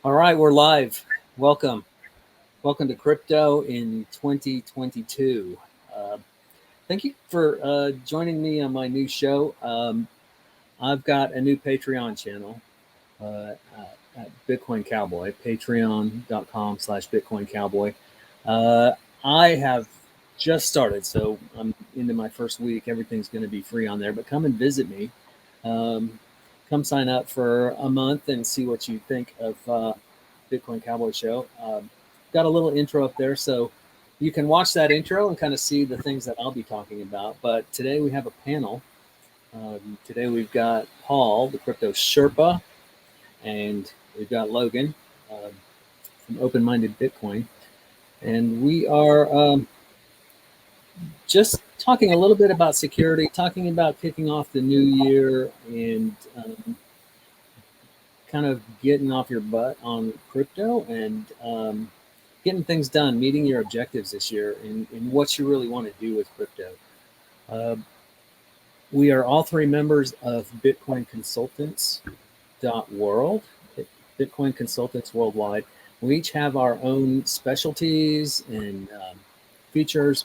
All right, we're live. Welcome. Welcome to Crypto in 2022. Uh, Thank you for joining me on my new show. I've got a new Patreon channel at Bitcoin Cowboy, patreon.com/Bitcoin Cowboy. Uh, I have just started, so I'm into my first week. Everything's going to be free on there, but come and visit me. Um, Come sign up for a month and see what you think of Bitcoin Cowboy Show. Got a little intro up there, so you can watch that intro and kind of see the things that I'll be talking about. But today we have a panel. Today we've got Paul, the crypto Sherpa, and we've got Logan from Open Minded Bitcoin. And we are just talking a little bit about security, talking about kicking off the new year and kind of getting off your butt on crypto and getting things done, meeting your objectives this year and what you really want to do with crypto. We are all three members of Bitcoin Consultants.world, Bitcoin Consultants Worldwide. We each have our own specialties and features,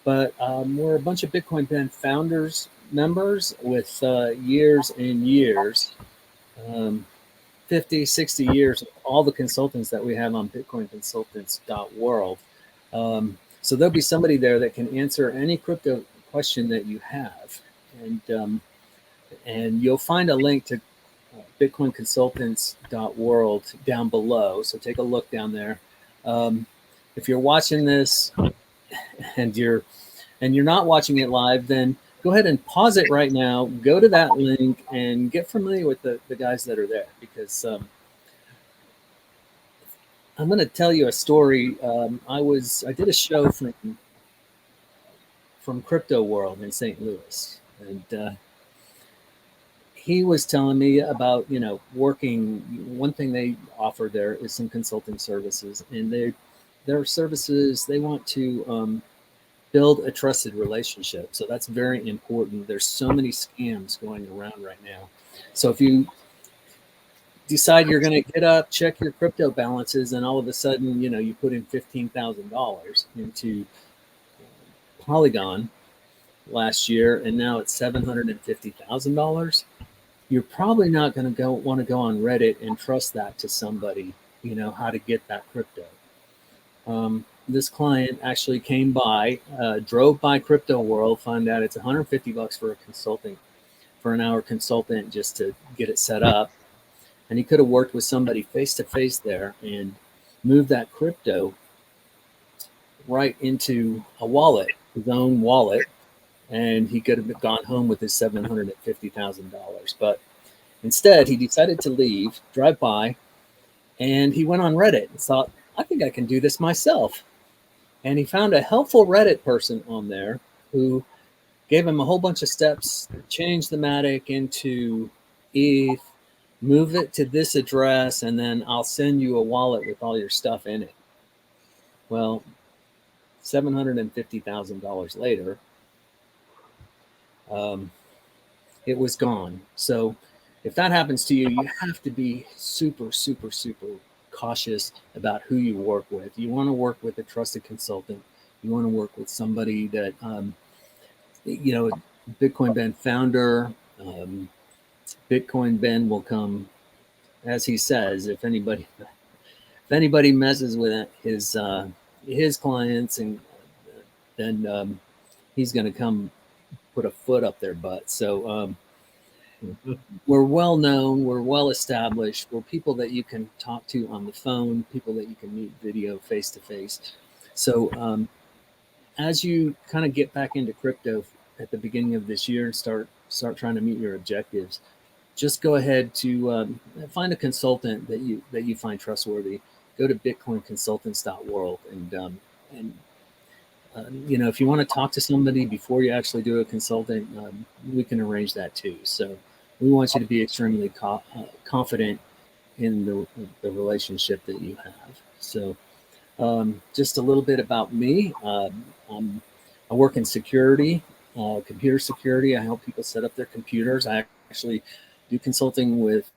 but we're a bunch of Bitcoin Band founders members with years and years, 50, 60 years of all the consultants that we have on Bitcoin Consultants.world. So there'll be somebody there that can answer any crypto question that you have. And you'll find a link to Bitcoin Consultants.world down below. So take a look down there. If you're watching this and you're not watching it live, then go ahead and pause it right now, go to that link and get familiar with the guys that are there, because I'm going to tell you a story. I did a show from Crypto World in St. Louis, and he was telling me about, working. One thing they offer there is some consulting services, and their services, they want to build a trusted relationship. So that's very important. There's so many scams going around right now. So if you decide you're going to get up, check your crypto balances, and all of a sudden, you put in $15,000 into Polygon last year, and now it's $750,000, you're probably not going to want to go on Reddit and trust that to somebody, how to get that crypto. This client actually came by, drove by Crypto World, found out it's $150 for an hour consultant just to get it set up. And he could have worked with somebody face to face there and moved that crypto right into a wallet, his own wallet, and he could have gone home with his $750,000. But instead, he decided to leave, drive by, and he went on Reddit and thought, I think I can do this myself. And he found a helpful Reddit person on there who gave him a whole bunch of steps, change the Matic into ETH, move it to this address, and then I'll send you a wallet with all your stuff in it. Well, $750,000 later, it was gone. So if that happens to you, you have to be super, super, super cautious about who you work with. You want to work with a trusted consultant. You want to work with somebody that, Bitcoin Ben founder. Bitcoin Ben will come, as he says, if anybody messes with his clients, and then he's going to come put a foot up their butt. So we're well known, we're well established, we're people that you can talk to on the phone, people that you can meet video face to face. So as you kind of get back into crypto at the beginning of this year and start trying to meet your objectives, just go ahead to find a consultant that you find trustworthy. Go to bitcoinconsultants.world and if you want to talk to somebody before you actually do a consultant, we can arrange that too. So we want you to be extremely confident in the relationship that you have. So just a little bit about me. I work in security, computer security. I help people set up their computers. I actually do consulting with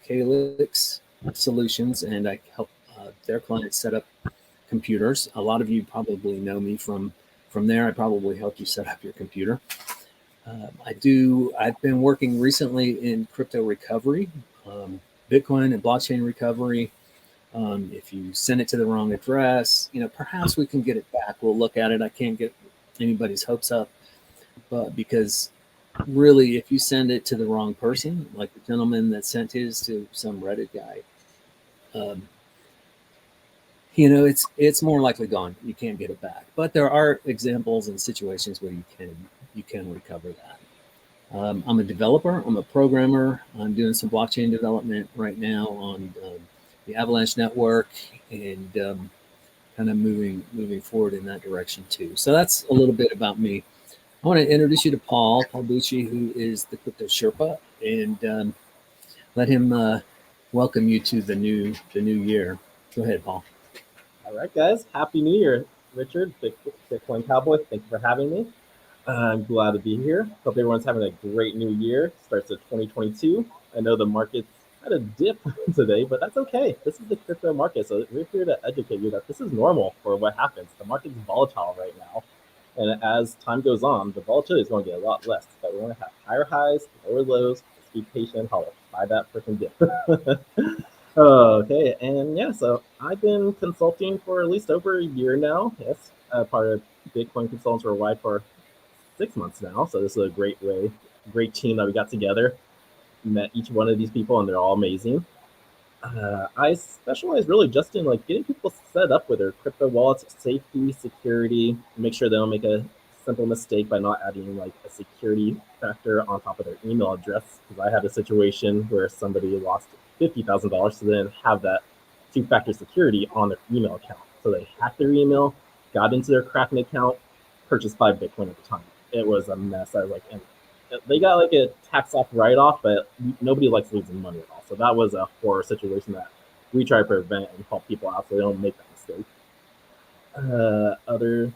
Calyx solutions, and I help their clients set up computers. A lot of you probably know me from there. I probably helped you set up your computer. I do. I've been working recently in crypto recovery, Bitcoin and blockchain recovery. If you send it to the wrong address, perhaps we can get it back. We'll look at it. I can't get anybody's hopes up, but because really, if you send it to the wrong person, like the gentleman that sent his to some Reddit guy, um, it's more likely gone. You can't get it back. But there are examples and situations where you can recover that. I'm a developer. I'm a programmer. I'm doing some blockchain development right now on the Avalanche network, and kind of moving forward in that direction too. So that's a little bit about me. I want to introduce you to Paul Bucci, who is the Crypto Sherpa, and let him welcome you to the new year. Go ahead, Paul. All right, guys. Happy New Year, Richard, Bitcoin Cowboy. Thank you for having me. I'm glad to be here. Hope everyone's having a great new year. Starts at 2022. I know the market's had a dip today, but that's okay. This is the crypto market, so we're here to educate you that this is normal for what happens. The market's volatile right now, and as time goes on, the volatility is going to get a lot less. But we're going to have higher highs, lower lows. Just be patient and hollow. Buy that freaking dip. Okay, and yeah, so I've been consulting for at least over a year now. Yes, part of Bitcoin Consultants Worldwide for 6 months now. So this is a great team that we got together. Met each one of these people, and they're all amazing. I specialize really just in like getting people set up with their crypto wallets, safety, security, make sure they don't make a simple mistake by not adding like a security factor on top of their email address. Because I had a situation where somebody lost $50,000, so they didn't have that two-factor security on their email account. So they hacked their email, got into their Kraken account, purchased 5 Bitcoin at the time. It was a mess. I was like, and they got like a tax off write off, but nobody likes losing money at all. So that was a horror situation that we try to prevent and help people out so they don't make that mistake. Other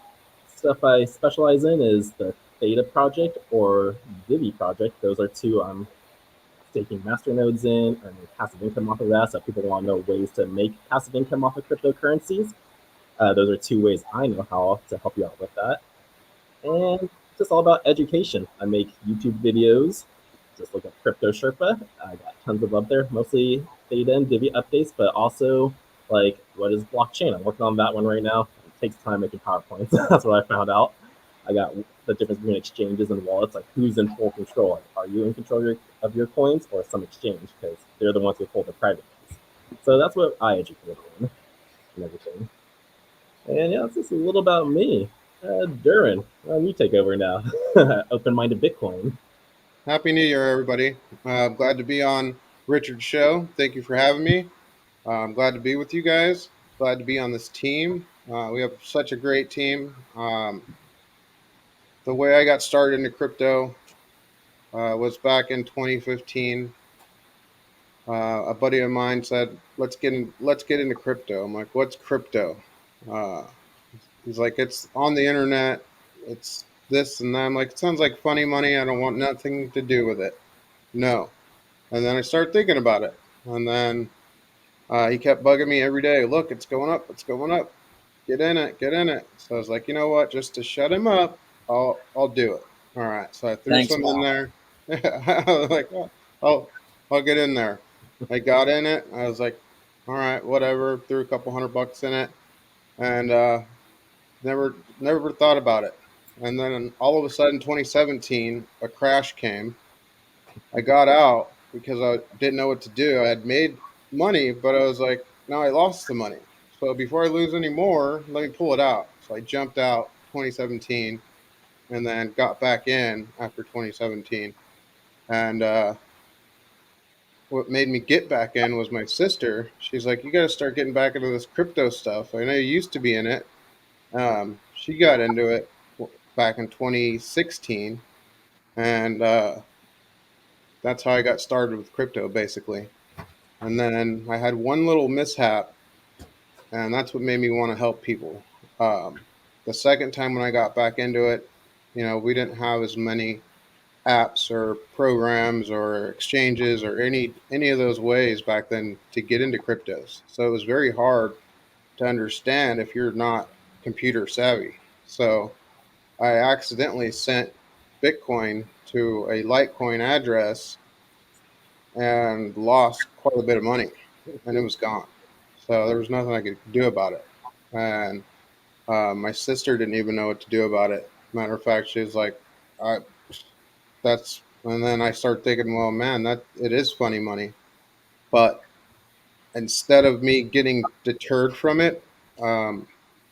stuff I specialize in is the Theta project or Vivi project. Those are two I'm staking master nodes in, earning passive income off of that. So if people want to know ways to make passive income off of cryptocurrencies, those are two ways I know how to help you out with that. And just all about education. I make YouTube videos. Just look at Crypto Sherpa. I got tons of up there, mostly data and Divi updates, but also like what is blockchain. I'm working on that one right now. It takes time making PowerPoints. That's what I found out. I got the difference between exchanges and wallets, like who's in full control. Like, are you in control of your coins or some exchange? Because they're the ones who hold the private keys. So that's what I educate on and everything. And yeah, that's just a little about me. Durin, you take over now. Open-minded Bitcoin. Happy New Year, everybody. Glad to be on Richard's show. Thank you for having me. I'm glad to be with you guys. Glad to be on this team. We have such a great team. The way I got started into crypto was back in 2015. A buddy of mine said, "Let's get into crypto." I'm like, "What's crypto?" Uh, he's like, "It's on the internet. It's this and that." I'm like, "It sounds like funny money. I don't want nothing to do with it." No. And then I started thinking about it. And then he kept bugging me every day. Look, it's going up. It's going up. Get in it. Get in it. So I was like, you know what? Just to shut him up, I'll do it. All right. So I threw Thanks, some in Paul. there. I was like, oh, I'll get in there. I got in it. I was like, all right, whatever. Threw a couple $100 in it, and never thought about it. And then all of a sudden, 2017, a crash came. I got out because I didn't know what to do. I had made money, but I was like, now I lost the money. So before I lose any more, let me pull it out. So I jumped out 2017 and then got back in after 2017. And what made me get back in was my sister. She's like, you got to start getting back into this crypto stuff. I know you used to be in it. She got into it back in 2016. And that's how I got started with crypto, basically. And then I had one little mishap, and that's what made me want to help people. The second time when I got back into it, we didn't have as many apps or programs or exchanges or any of those ways back then to get into cryptos. So it was very hard to understand if you're not computer savvy. So I accidentally sent Bitcoin to a Litecoin address and lost quite a bit of money, and it was gone. So there was nothing I could do about it. And my sister didn't even know what to do about it. Matter of fact, she was like, I, "That's." And then I start thinking, well, man, that it is funny money. But instead of me getting deterred from it, um,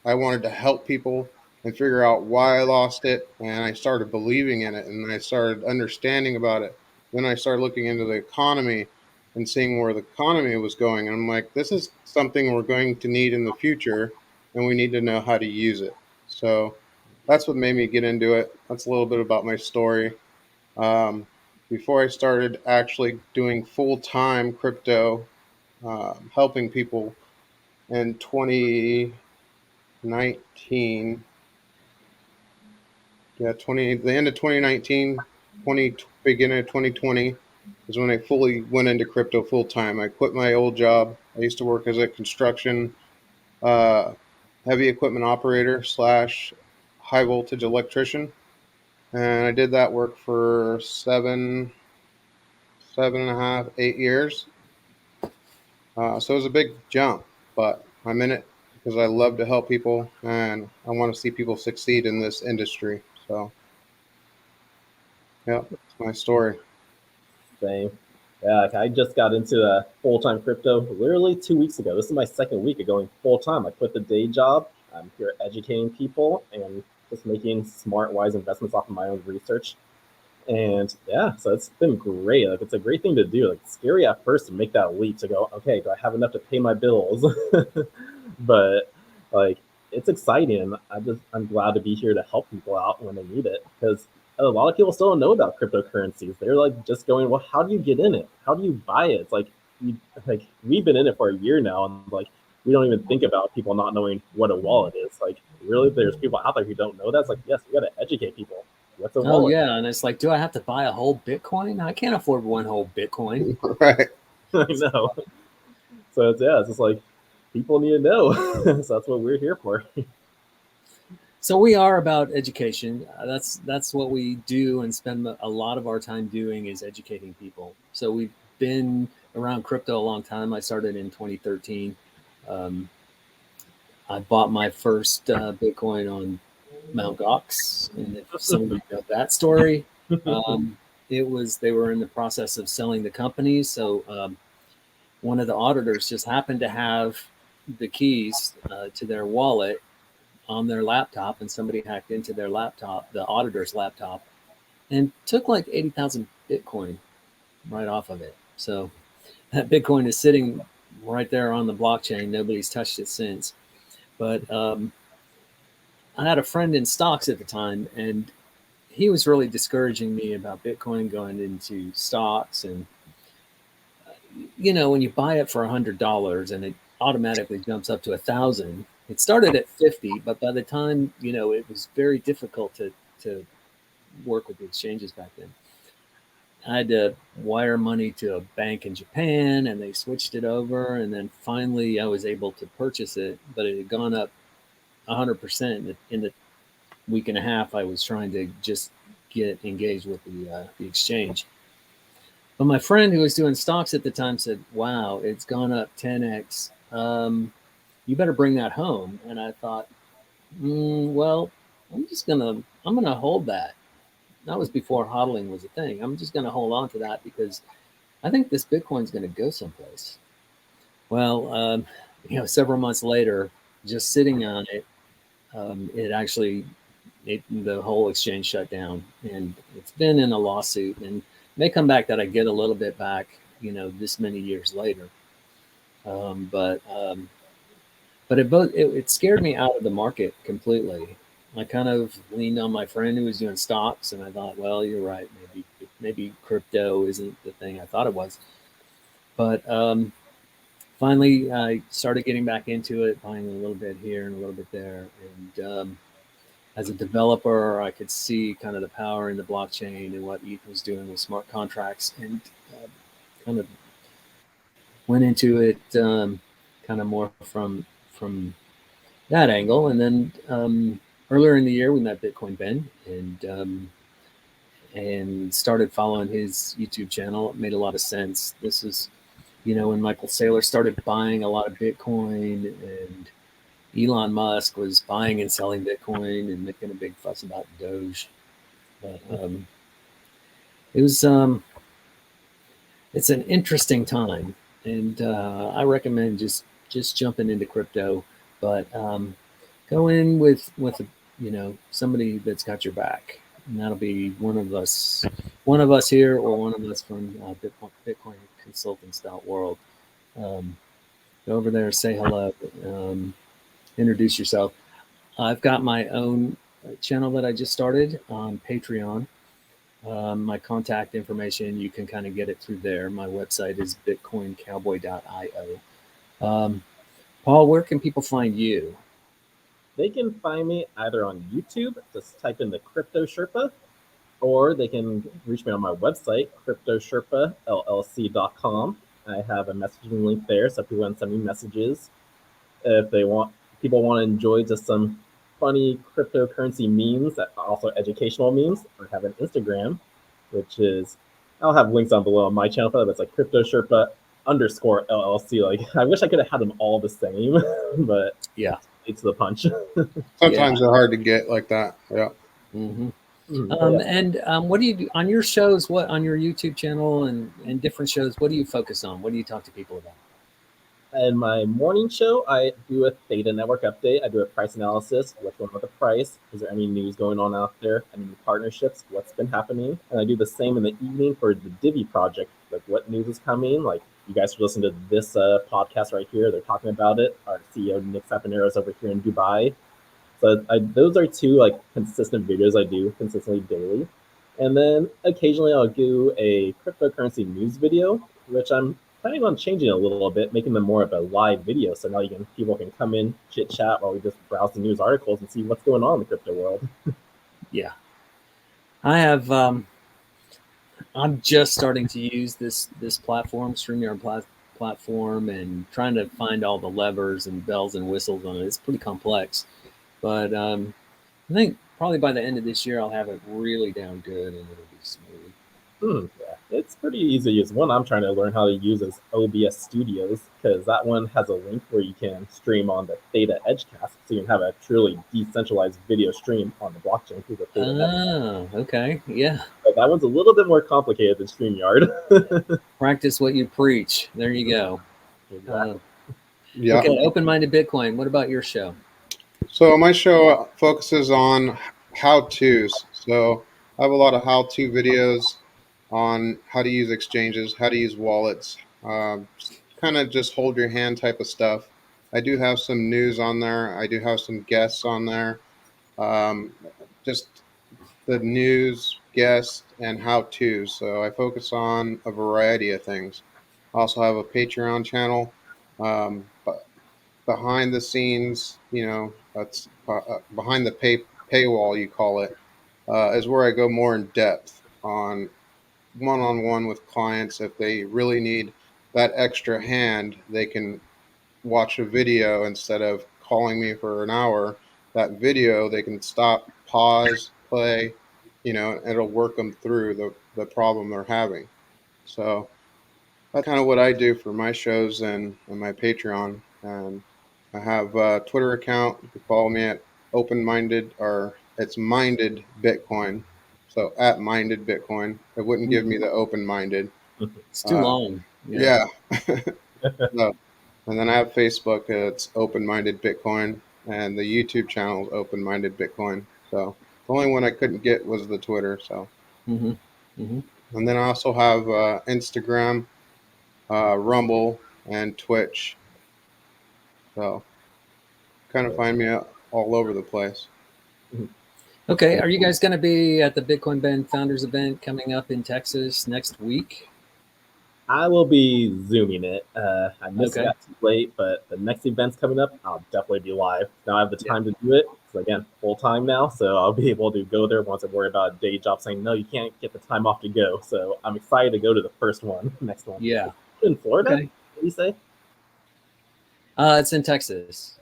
I wanted to help people and figure out why I lost it. And I started believing in it, and I started understanding about it. Then I started looking into the economy and seeing where the economy was going. And I'm like, this is something we're going to need in the future, and we need to know how to use it. So that's what made me get into it. That's a little bit about my story. Um, Before I started actually doing full time crypto, helping people in 2019. Yeah, the end of 2019, beginning of 2020 is when I fully went into crypto full time. I quit my old job. I used to work as a construction uh, heavy equipment operator slash high voltage electrician, and I did that work for 7.5, 8 years. So it was a big jump, but I'm in it because I love to help people and I want to see people succeed in this industry. So, yeah, it's my story. Same. Yeah, like I just got into full-time crypto literally 2 weeks ago. This is my second week of going full-time. I quit the day job. I'm here educating people and just making smart, wise investments off of my own research. And yeah, so it's been great. Like it's a great thing to do. Like it's scary at first to make that leap to go, okay, do I have enough to pay my bills? But like it's exciting. I'm glad to be here to help people out when they need it because a lot of people still don't know about cryptocurrencies. They're like just going, well, how do you get in it? How do you buy it? It's like we've been in it for a year now, and like we don't even think about people not knowing what a wallet is. Like really, there's people out there who don't know that. It's like yes, we got to educate people. What's a Oh wallet? yeah, and it's like, do I have to buy a whole Bitcoin? I can't afford one whole Bitcoin. Right. I know. So it's just like people need to know. So that's what we're here for. So we are about education. That's what we do and spend a lot of our time doing is educating people. So we've been around crypto a long time. I started in 2013. Um, I bought my first Bitcoin on Mount Gox, and if some of you know that story, it was they were in the process of selling the company. So one of the auditors just happened to have the keys to their wallet on their laptop, and somebody hacked into their laptop, the auditor's laptop, and took like 80,000 Bitcoin right off of it. So that Bitcoin is sitting right there on the blockchain. Nobody's touched it since. But I had a friend in stocks at the time, and he was really discouraging me about Bitcoin going into stocks. And when you buy it for $100 and it automatically jumps up to 1,000, it started at 50, but by the time it was very difficult to work with the exchanges back then. I had to wire money to a bank in Japan, and they switched it over, and then finally I was able to purchase it, but it had gone up 100% in the week and a half I was trying to just get engaged with the exchange. But my friend who was doing stocks at the time said, "Wow, it's gone up 10x. You better bring that home." And I thought, well, I'm gonna hold that. That was before hodling was a thing. I'm just gonna hold on to that because I think this Bitcoin's gonna go someplace. Well, several months later, just sitting on it, it actually the whole exchange shut down, and it's been in a lawsuit, and it may come back that I get a little bit back, this many years later. Um, but um, but it scared me out of the market completely. I kind of leaned on my friend who was doing stocks, and I thought, well, you're right. Maybe crypto isn't the thing I thought it was. But finally, I started getting back into it, buying a little bit here and a little bit there, and as a developer, I could see kind of the power in the blockchain and what ETH was doing with smart contracts, and kind of went into it kind of more from that angle. And then earlier in the year, we met Bitcoin Ben, and started following his YouTube channel. It made a lot of sense. This is, when Michael Saylor started buying a lot of Bitcoin, and Elon Musk was buying and selling Bitcoin and making a big fuss about Doge. But it was it's an interesting time, and I recommend just jumping into crypto, but go in with somebody that's got your back, and that'll be one of us here, or one of us from Bitcoin Consultants.world. Go over there, say hello, introduce yourself. I've got my own channel that I just started on Patreon. My contact information, you can kind of get it through there. My website is bitcoincowboy.io. Paul, where can people find you? They can find me either on YouTube, just type in the Crypto Sherpa, or they can reach me on my website, cryptosherpallc.com. I have a messaging link there, so if you want to send me messages, if people want to enjoy just some funny cryptocurrency memes, that also educational memes, I have an Instagram, which is, I'll have links on below on my channel for that, but it's like Crypto Sherpa _LLC. Like, I wish I could have had them all the same, but Yeah, it's the punch. Sometimes they're hard to get like that. Yeah. Mm-hmm. Yeah. And what do you do on your shows? What on your YouTube channel and different shows? What do you focus on? What do you talk to people about? In my morning show, I do a Theta Network update. I do a price analysis. What's going on with the price? Is there any news going on out there? Any new partnerships? What's been happening? And I do the same in the evening for the Divi project. Like, what news is coming? Like, you guys should listen to this podcast right here. They're talking about it. Our CEO, Nick Sapanero, is over here in Dubai. So those are two like consistent videos I do consistently daily. And then occasionally I'll do a cryptocurrency news video, which I'm planning on changing a little bit, making them more of a live video. So now people can come in, chit chat while we just browse the news articles and see what's going on in the crypto world. Yeah, I have. I'm just starting to use this platform, StreamYard platform, and trying to find all the levers and bells and whistles on it. It's pretty complex, but I think probably by the end of this year I'll have it really down good, and it'll be smooth. Yeah, it's pretty easy to use. One I'm trying to learn how to use is OBS Studios, because that one has a link where you can stream on the Theta Edgecast, so you can have a truly decentralized video stream on the blockchain through the Theta Edgecast. Okay, yeah. But that one's a little bit more complicated than StreamYard. Practice what you preach. There you go. Exactly. Yeah. Okay, Open-Minded Bitcoin. What about your show? So my show focuses on how-tos. So I have a lot of how-to videos on how to use exchanges, how to use wallets, kind of just hold your hand type of stuff. I do have some news on there. I do have some guests on there. Just the news, guests, and how-tos. So I focus on a variety of things. I also have a Patreon channel. But behind the scenes, that's behind the paywall, you call it, is where I go more in depth on one-on-one with clients. If they really need that extra hand, they can watch a video instead of calling me for an hour. That video, they can stop, pause, play, it'll work them through the problem they're having. So that's kind of what I do for my shows and my Patreon. And I have a Twitter account. You can follow me at open-minded, or it's minded Bitcoin. So at minded Bitcoin. It wouldn't give me the open-minded. It's too long. Yeah. No. And then I have Facebook. It's open-minded Bitcoin, and the YouTube channel is open-minded Bitcoin. So the only one I couldn't get was the Twitter. So, Mm-hmm. Mm-hmm. and then I also have Instagram, Rumble, and Twitch. So kind of find me all over the place. Okay, are you guys going to be at the Bitcoin Ben Founders event coming up in Texas next week? I will be zooming it. I missed it Okay. out too late, but the next event's coming up. I'll definitely be live. Now I have the Yeah. time to do it. So again, full time now, so I'll be able to go there once I worry about a day job saying no, you can't get the time off to go. So I'm excited to go to the first one, next one. Yeah. In Florida, Okay. what do you say? It's in Texas.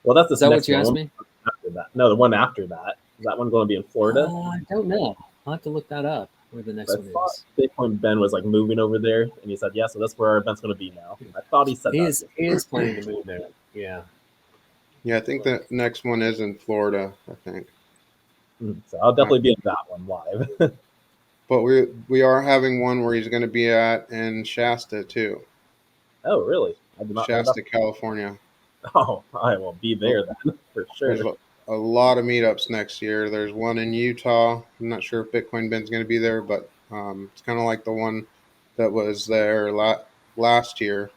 Well, that's Is this that what next you one. asked One me? after that. No, the one after that. Is that one going to be in Florida? I don't know. I'll have to look that up where the I next one thought is. Bitcoin Ben was like moving over there, and he said, "Yeah, so that's where our event's going to be now." I thought he said that. He is planning to move there. Yeah. Yeah, I think the next one is in Florida. I think, So I'll uh, definitely be in that one live. but we are having one where he's going to be at in Shasta too, Oh, really? I did not know that. Shasta, California. Oh, I will be there then for There's sure. a lot of meetups next year. There's one in Utah. I'm not sure if Bitcoin Ben's going to be there, but it's kind of like the one that was there last year.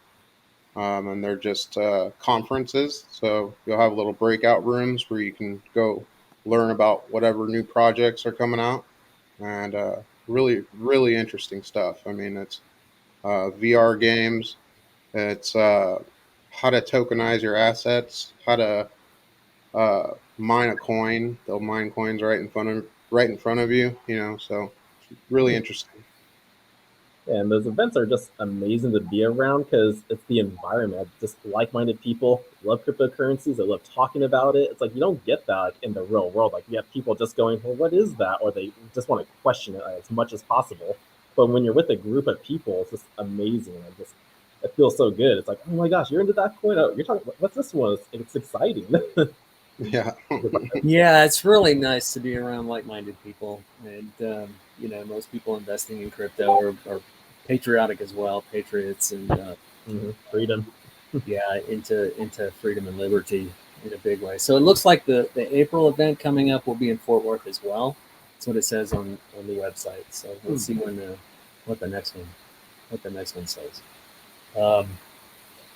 And they're just conferences. So you'll have little breakout rooms where you can go learn about whatever new projects are coming out, and really, really interesting stuff. I mean, it's VR games. It's how to tokenize your assets, how to mine a coin. They'll mine coins right in front of you. You know, so really interesting. And those events are just amazing to be around because it's the environment. Just like-minded people love cryptocurrencies. They love talking about it. It's like you don't get that in the real world. Like you have people just going, "Well, what is that?" Or they just want to question it as much as possible. But when you're with a group of people, it's just amazing. It feels so good. It's like, oh my gosh, you're into that coin. Oh, you're talking. What's this one? It's exciting. Yeah. Yeah, it's really nice to be around like-minded people, and most people investing in crypto are patriotic as well, patriots, and Freedom. yeah, into freedom and liberty in a big way. So it looks like the April event coming up will be in Fort Worth as well. That's what it says on the website. So let's see what the next one says. I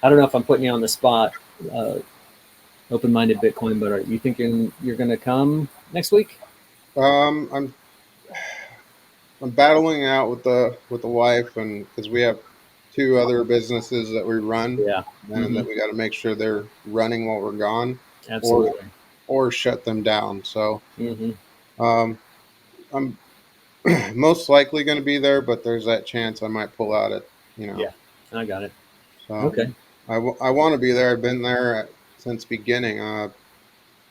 don't know if I'm putting you on the spot, open-minded Bitcoin, but are you thinking you're going to come next week? Um, I'm I'm battling out with the wife, and because we have two other businesses that we run, Yeah. and that we got to make sure they're running while we're gone, or Absolutely. or shut them down. So Hmm. um, I'm most likely going to be there, but there's that chance I might pull out it. You know, Yeah, I got it. so Okay. I want to be there. I've been there since beginning.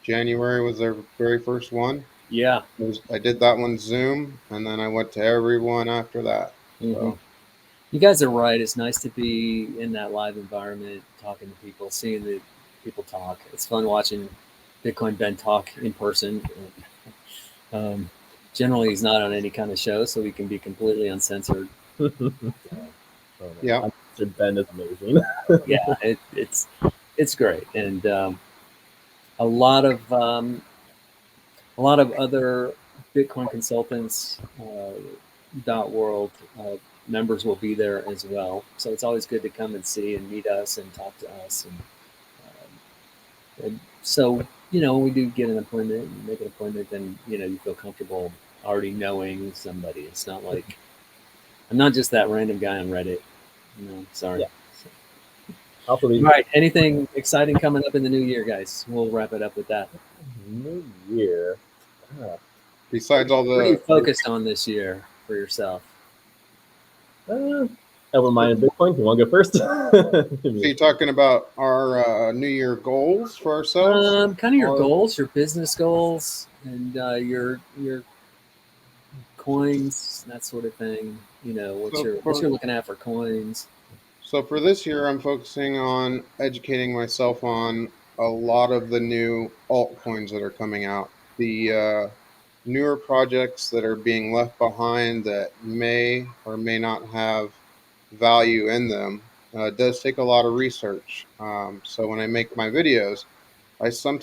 January was their very first one. Yeah. I did that one Zoom, and then I went to every one after that. Hmm. So You guys are right. It's nice to be in that live environment, talking to people, seeing the people talk. It's fun watching Bitcoin Ben talk in person. Um, Generally, he's not on any kind of show, so he can be completely uncensored. yeah, Mr. Ben is amazing. Yeah, it's great, and a lot of a lot of other Bitcoin consultants dot world members will be there as well. So it's always good to come and see and meet us and talk to us. And so when we do get an appointment and make an appointment, then you feel comfortable already knowing somebody. It's not like I'm not just that random guy on Reddit. Sorry. Yeah. Also, All right. Anything exciting coming up in the new year, guys? We'll wrap it up with that. New Year. Ah, besides all What are you the focused on this year for yourself? uh, Open-minded Bitcoin. You want to go first? So you're talking about our New Year goals for ourselves? Kind of your Or goals, your business goals, and your coins, that sort of thing. so What you're looking at for coins. for this year, I'm focusing on educating myself on a lot of the new altcoins that are coming out. The newer projects that are being left behind that may or may not have value in them. Does take a lot of research. So when I make my videos, I spend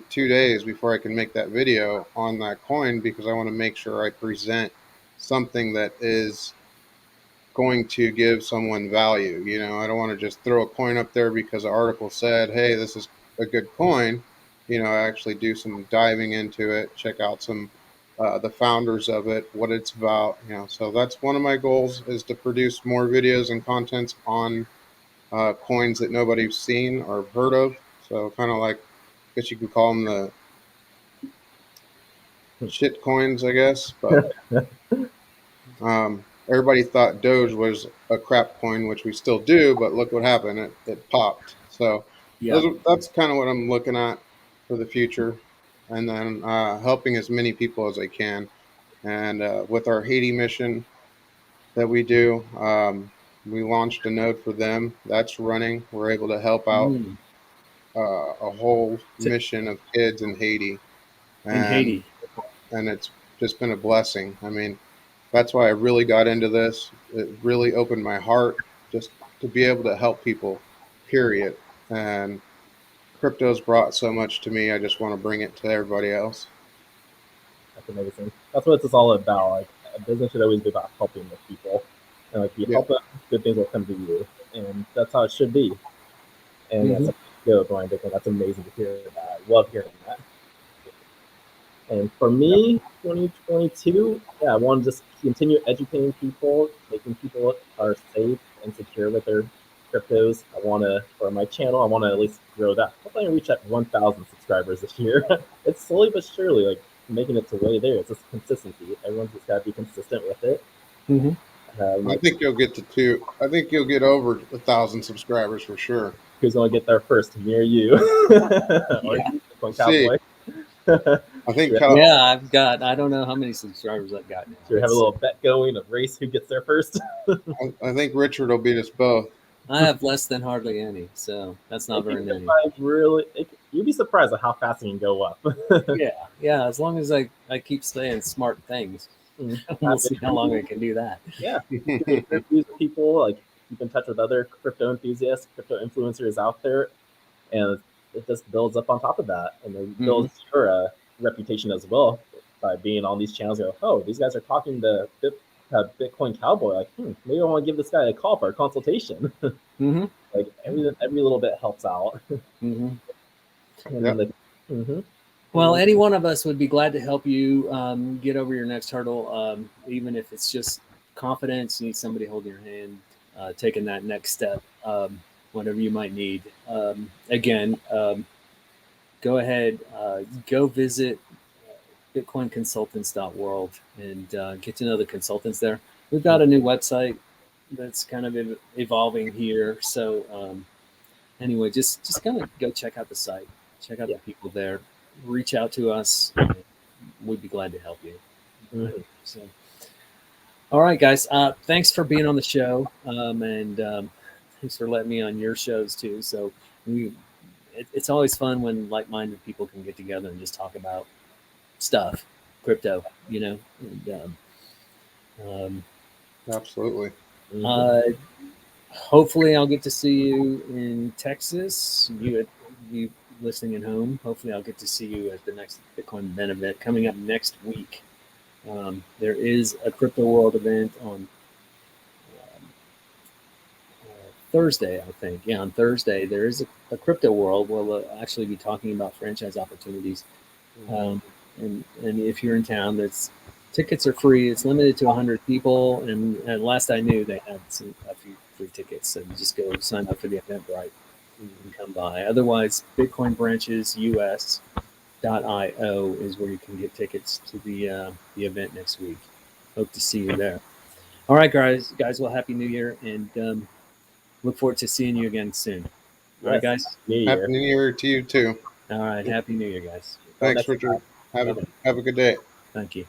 2 days before I can make that video on that coin because I want to make sure I present something that is going to give someone value. You know, I don't want to just throw a coin up there because an article said, "Hey, this is a good coin." You know, I actually do some diving into it, check out some the founders of it, what it's about. So that's one of my goals, is to produce more videos and contents on coins that nobody's seen or heard of. So kind of like, I guess you could call them the shit coins, I guess. But everybody thought Doge was a crap coin, which we still do, but look what happened. It popped. So Yeah. that's kind of what I'm looking at for the future. And then helping as many people as I can. And with our Haiti mission that we do, we launched a node for them. That's running. We're able to help out Mm. a whole So- mission of kids in Haiti. in And Haiti. it's just been a blessing. I mean, that's why I really got into this. It really opened my heart just to be able to help people, period. And crypto's brought so much to me. I just want to bring it to everybody else. That's amazing. That's what it's all about. Like, a business should always be about helping the people, and like you Yeah. help them, good things will come to you, and that's how it should be. And Mhm. that's good, Brian. That's amazing to hear that. I love hearing that. And for me, 2022, yeah, I want to just continue educating people, making people are safe and secure with their cryptos. I want to, for my channel, I want to at least grow that. Hopefully, I reach at 1,000 subscribers this year. It's slowly but surely, like making its way there. It's just consistency. Everyone's just got to be consistent with it. Mhm. I think you'll get to two. I think you'll get over 1,000 subscribers for sure. Who's going to get there first? Me or you? Or Yeah. Bitcoin See, Cowboy? I think Yeah, I don't know how many subscribers I've got now. Should we have a little bet going, a race who gets there first? I think Richard will beat us both. I have less than hardly any, so that's not very many. You'd be surprised at how fast it can go up. Yeah, as long as I keep saying smart things, we'll see how long I can do that. Yeah, interviews with people, like keep in touch with other crypto enthusiasts, crypto influencers out there, and it just builds up on top of that, and it builds your reputation as well by being on these channels. You go, oh, these guys are talking to Bitcoin Cowboy. Like, maybe I want to give this guy a call for a consultation. Mm-hmm. Like every little bit helps out. Mm-hmm. And Yep. like, mm-hmm. Well, any one of us would be glad to help you get over your next hurdle, even if it's just confidence. You need somebody holding your hand, taking that next step, whatever you might need. Again, go ahead, go visit bitcoinconsultants.world and get to know the consultants there. We've got a new website that's kind of evolving here. So anyway, just kind of go check out the site, check out the people there, reach out to us. We'd be glad to help you. Mm-hmm. So, all right, guys, thanks for being on the show, and thanks for letting me on your shows too. So it's always fun when like-minded people can get together and just talk about stuff, crypto, and, Absolutely. hopefully I'll get to see you in Texas. You listening at home. Hopefully I'll get to see you at the next Bitcoin event coming up next week. There is a Crypto World event on Thursday, I think. Yeah, on Thursday there is a Crypto World where we'll actually be talking about franchise opportunities. And if you're in town, tickets are free. It's limited to 100 people, and last I knew, they had a few free tickets. So you just go sign up for the Eventbrite and come by. Otherwise, Bitcoin Branches US.io is where you can get tickets to the event next week. Hope to see you there. All right, guys. Well, happy New Year, and look forward to seeing you again soon. All right, guys. Happy New Year to you too. All right, happy New Year, guys. Thanks, Richard. Have a good day. Thank you.